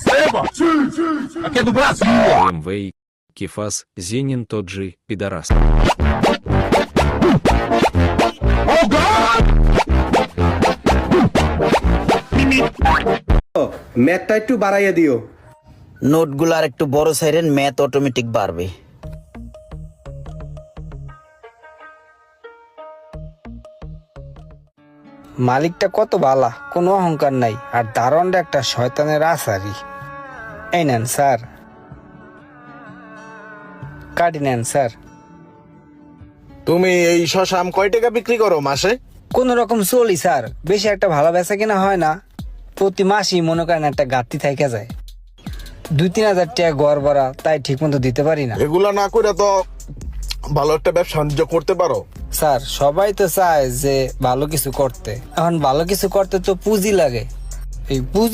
receba! Aqui é do Brasil! МВ, Кефас, Зенин тот же, пидорас. Oh God! ম্যাথটা একটু বাড়াইয়া দিও। নোটগুলার একটু বড় সাইরেন, ম্যাথ অটোমেটিক বাড়বে। মালিকটা কত বালা, কোনো অহংকার নাই, আর দারোয়ানটা একটা শয়তানের আসারি। এই নেন স্যার, কাটি নেন স্যার। তুমি এই শশা আম কয় টাকা বিক্রি করো মাসে? কোন রকম চলি স্যার, বেশি একটা ভালো বেচা কিনা হয় না। প্রতি মাসই মনে করেন একটা ঘাটতি থাইকা যায়। 2-3 হাজার টাকা ঘর ভরা, তাই ঠিক মতো দিতে পারি না। এগুলা না করে তো ভালো একটা ব্যবসা বাণিজ্য করতে পারো। স্যার সবাই তো চায় যে ভালো কিছু করতে, এখন ভালো কিছু করতে তো পুঁজি লাগে। এই পুঁজি